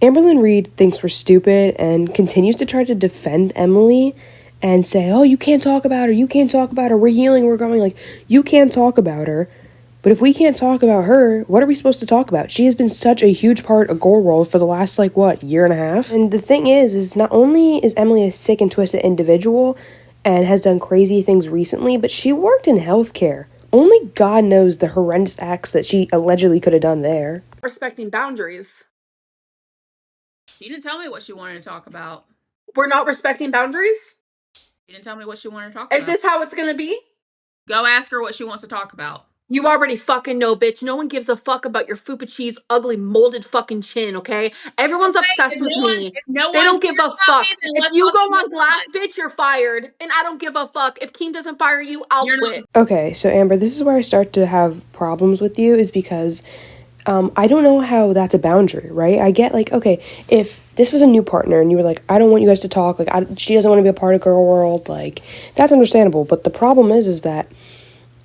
Amberlynn Reid thinks we're stupid and continues to try to defend Emily and say, oh, you can't talk about her, we're healing, we're going, like, you can't talk about her. But if we can't talk about her, what are we supposed to talk about? She has been such a huge part of GORLS for the last, year and a half. And the thing is not only is Emily a sick and twisted individual and has done crazy things recently, but she worked in healthcare. Only God knows the horrendous acts that she allegedly could have done there. Respecting boundaries. She didn't tell me what she wanted to talk about. We're not respecting boundaries? She didn't tell me what she wanted to talk about. Is this how it's gonna be? Go ask her what she wants to talk about. You already fucking know, bitch. No one gives a fuck about your fupa cheese, ugly, molded fucking chin, okay? Everyone's obsessed with me. They don't give a fuck. If you go on glass, bitch, you're fired. And I don't give a fuck. If Keem doesn't fire you, I'll quit. Okay, so Amber, this is where I start to have problems with you, is because I don't know how that's a boundary, right? I get, okay, if this was a new partner and you were like, I don't want you guys to talk, she doesn't want to be a part of Girl World, that's understandable. But the problem is that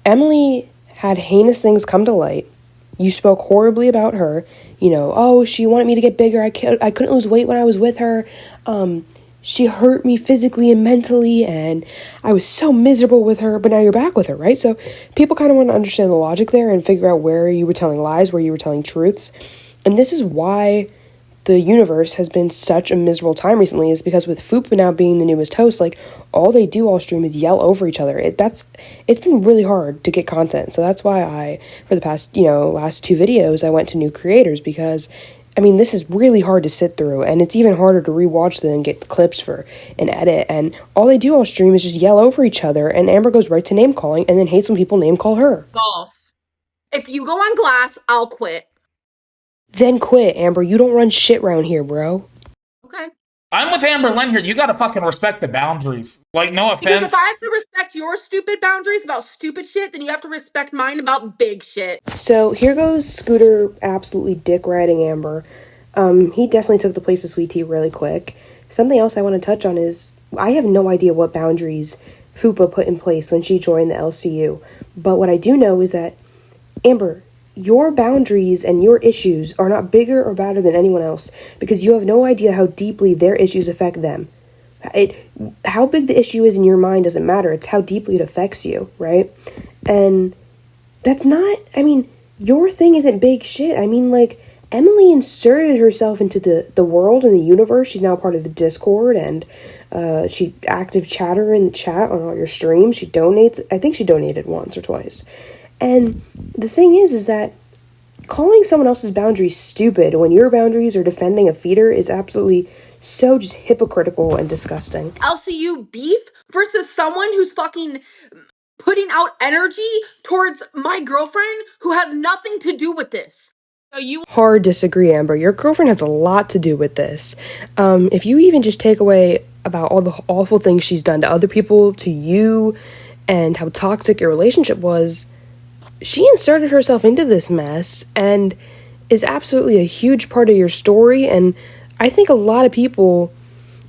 Emily had heinous things come to light. You spoke horribly about her. Oh, she wanted me to get bigger. I couldn't lose weight when I was with her. She hurt me physically and mentally, and I was so miserable with her, but now you're back with her, right? So people kind of want to understand the logic there and figure out where you were telling lies, where you were telling truths. And this is why the universe has been such a miserable time recently, is because with Fupa now being the newest host, all they do all stream is yell over each other. It's been really hard to get content. So that's why for the past, last 2 videos, I went to new creators, because this is really hard to sit through, and it's even harder to rewatch them and get clips for an edit, and all they do all stream is just yell over each other, and Amber goes right to name calling and then hates when people name call her. False. If you go on glass, I'll quit. Then quit, Amber. You don't run shit around here, bro. Okay. I'm with Amberlynn here. You gotta fucking respect the boundaries. No offense. Because if I have to respect your stupid boundaries about stupid shit, then you have to respect mine about big shit. So here goes Scooter absolutely dick riding Amber. He definitely took the place of Sweet Tea really quick. Something else I want to touch on is I have no idea what boundaries Fupa put in place when she joined the LCU. But what I do know is that, Amber, your boundaries and your issues are not bigger or badder than anyone else, because you have no idea how deeply their issues affect them. How big the issue is in your mind doesn't matter. It's how deeply it affects you, right? And that's not, your thing isn't big shit. Emily inserted herself into the world and the universe. She's now part of the Discord, and she active chatter in the chat on all your streams. She donates. I think she donated once or twice. And the thing is that calling someone else's boundaries stupid when your boundaries are defending a feeder is absolutely so just hypocritical and disgusting. LCU beef versus someone who's fucking putting out energy towards my girlfriend who has nothing to do with this. Hard disagree, Amber. Your girlfriend has a lot to do with this. If you even just take away about all the awful things she's done to other people, to you, and how toxic your relationship was, she inserted herself into this mess and is absolutely a huge part of your story. And I think a lot of people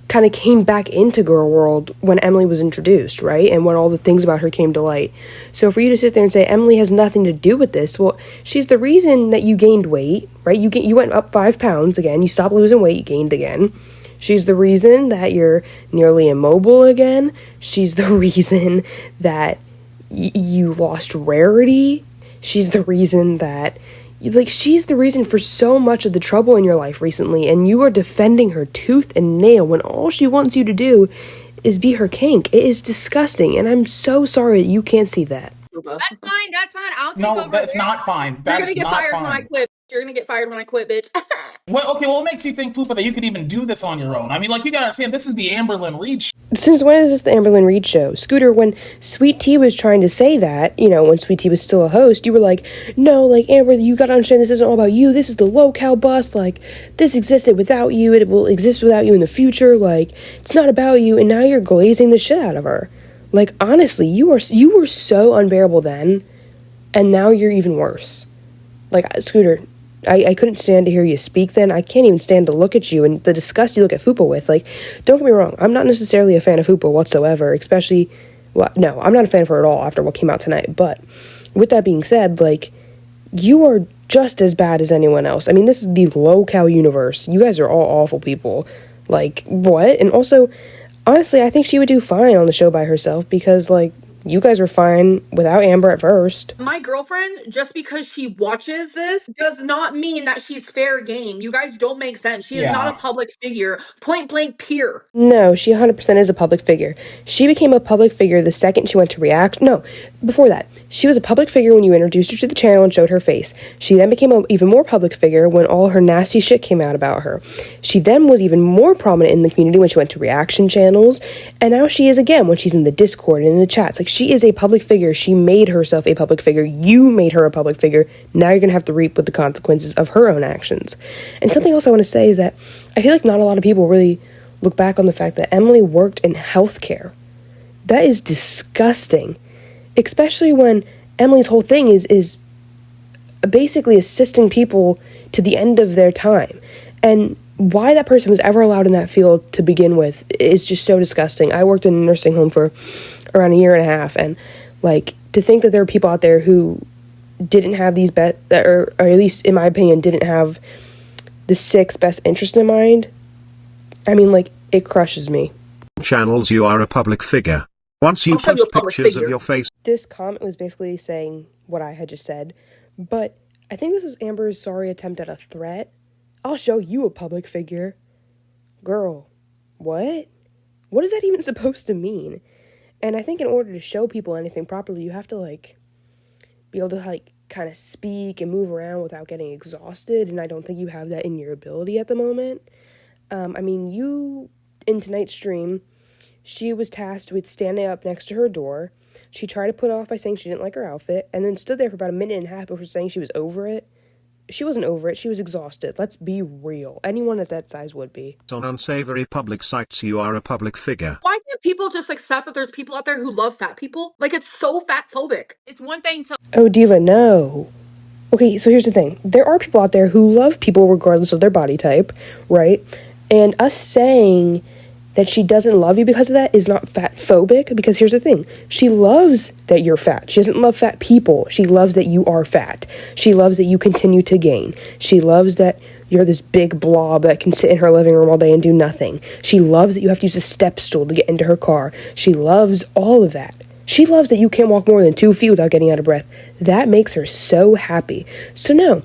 kind of came back into Girl World when Emily was introduced, right? And when all the things about her came to light. So for you to sit there and say Emily has nothing to do with this, well, she's the reason that you gained weight, right? You went up 5 pounds again. You stopped losing weight, you gained again. She's the reason that you're nearly immobile again. She's the reason that you lost Rarity. She's the reason that she's the reason for so much of the trouble in your life recently, and you are defending her tooth and nail when all she wants you to do is be her kink. It is disgusting, and I'm so sorry that you can't see that. That's fine. I'll take over. No, that's not fine. You're gonna get fired when I quit. You're gonna get fired when I quit, bitch. Well, what makes you think, Fupa, that you could even do this on your own? You gotta understand, this is the Amberlynn Reid show. Since when is this the Amberlynn Reid show? Scooter, when Sweet Tea was trying to say that, when Sweet Tea was still a host, you were like, no, Amber, you gotta understand this isn't all about you. This is the low-cal bus. This existed without you. It will exist without you in the future. It's not about you. And now you're glazing the shit out of her. Honestly, you were so unbearable then, and now you're even worse. Scooter, I couldn't stand to hear you speak then. I can't even stand to look at you and the disgust you look at Fupa with. Don't get me wrong, I'm not necessarily a fan of Fupa whatsoever, especially, no, I'm not a fan of her at all after what came out tonight. But with that being said, you are just as bad as anyone else. I mean, this is the low-cal universe. You guys are all awful people. Like, what? And also, honestly, I think she would do fine on the show by herself because, like, you guys were fine without Amber at first. My girlfriend, just because she watches this, does not mean that she's fair game. You guys don't make sense. She is not a public figure. Point blank, peer. No, she 100% is a public figure. She became a public figure the second she went to react. No, before that. She was a public figure when you introduced her to the channel and showed her face. She then became an even more public figure when all her nasty shit came out about her. She then was even more prominent in the community when she went to reaction channels. And now she is again when she's in the Discord and in the chats. Like, she is a public figure. She made herself a public figure. You made her a public figure. Now you're going to have to reap with the consequences of her own actions. And something else I want to say is that I feel like not a lot of people really look back on the fact that Emily worked in healthcare. That is disgusting. Especially when Emily's whole thing is basically assisting people to the end of their time. And why that person was ever allowed in that field to begin with is just so disgusting. I worked in a nursing home for around 1.5 years, and, like, to think that there are people out there who didn't have these or at least in my opinion didn't have the 6 best interest in mind, I mean, like, it crushes me. Channels, you are a public figure. Once you post pictures of your face. This comment was basically saying what I had just said, but I think this was Amber's sorry attempt at a threat. I'll show you a public figure. Girl, what? What is that even supposed to mean? And I think in order to show people anything properly, you have to, like, be able to, like, kind of speak and move around without getting exhausted, and I don't think you have that in your ability at the moment. I mean, you, in tonight's stream, she was tasked with standing up next to her door. She tried to put it off by saying she didn't like her outfit, and then stood there for about 1.5 minutes before saying she was over it. She wasn't over it, she was exhausted. Let's be real. Anyone at that size would be. On unsavory public sites, you are a public figure. Why can't people just accept that there's people out there who love fat people? Like, it's so fat phobic. It's one thing to... Oh, Diva, no. Okay, so here's the thing. There are people out there who love people regardless of their body type, right? And us saying that she doesn't love you because of that is not fat phobic, because here's the thing. She loves that you're fat. She doesn't love fat people. She loves that you are fat. She loves that you continue to gain. She loves that you're this big blob that can sit in her living room all day and do nothing. She loves that you have to use a step stool to get into her car. She loves all of that. She loves that you can't walk more than 2 feet without getting out of breath. That makes her so happy. So no,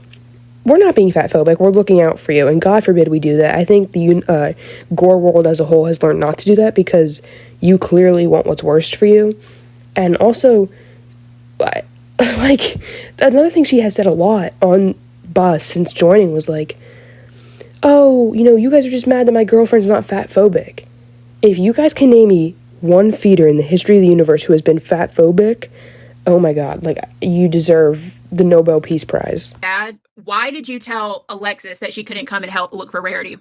we're not being fat phobic. We're looking out for you, and God forbid we do that. I think the gore world as a whole has learned not to do that because you clearly want what's worst for you. And also, like, another thing she has said a lot on Bus since joining was like, oh, you know, you guys are just mad that my girlfriend's not fat phobic. If you guys can name me one feeder in the history of the universe who has been fat phobic, oh my God, like, you deserve the Nobel Peace Prize. Dad, why did you tell Alexis that she couldn't come and help look for Rarity?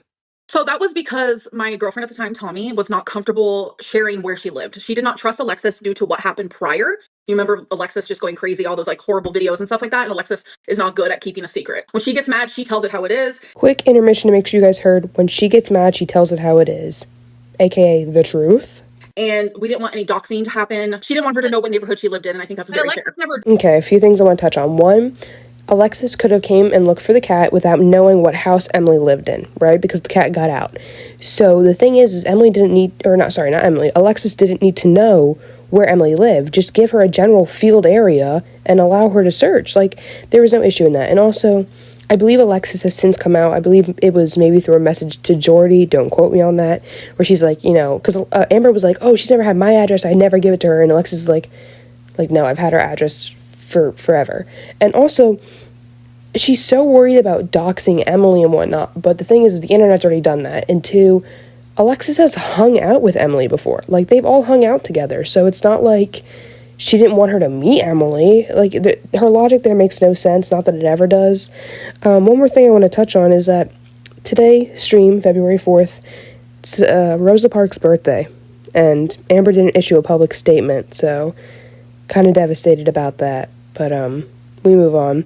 So that was because my girlfriend at the time, Tommy, was not comfortable sharing where she lived. She did not trust Alexis due to what happened prior. You remember Alexis just going crazy, all those, like, horrible videos and stuff like that, and Alexis is not good at keeping a secret. When she gets mad, she tells it how it is. Quick intermission to make sure you guys heard. When she gets mad, she tells it how it is, aka the truth. And we didn't want any doxing to happen. She didn't want her to know what neighborhood she lived in, and I think that's very fair. Okay, a few things I want to touch on. One, Alexis could have came and looked for the cat without knowing what house Emily lived in, right? Because the cat got out. So the thing is Emily didn't need, or not Emily, Alexis didn't need to know where Emily lived. Just give her a general field area and allow her to search. Like, there was no issue in that. And also, I believe Alexis has since come out. I believe it was maybe through a message to Jordy, don't quote me on that, where she's like, you know, because Amber was like, oh, she's never had my address, I never give it to her. And Alexis is like, no, I've had her address for forever. And also, she's so worried about doxing Emily and whatnot, but the thing is the internet's already done that. And 2, Alexis has hung out with Emily before. Like, they've all hung out together, so it's not like she didn't want her to meet Emily. Like, her logic there makes no sense, not that it ever does. One more thing I want to touch on is that today, stream, February 4th, it's Rosa Parks' birthday, and Amber didn't issue a public statement, so kind of devastated about that, but we move on.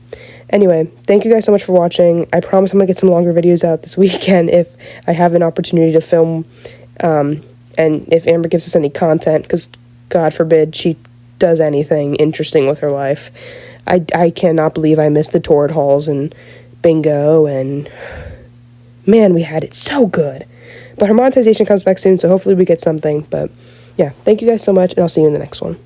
Anyway, thank you guys so much for watching. I promise I'm going to get some longer videos out this weekend if I have an opportunity to film, and if Amber gives us any content, because God forbid she does anything interesting with her life. I cannot believe I missed the torrid halls and bingo, and man, we had it so good. But her monetization comes back soon, so hopefully we get something. But yeah, thank you guys so much, and I'll see you in the next one.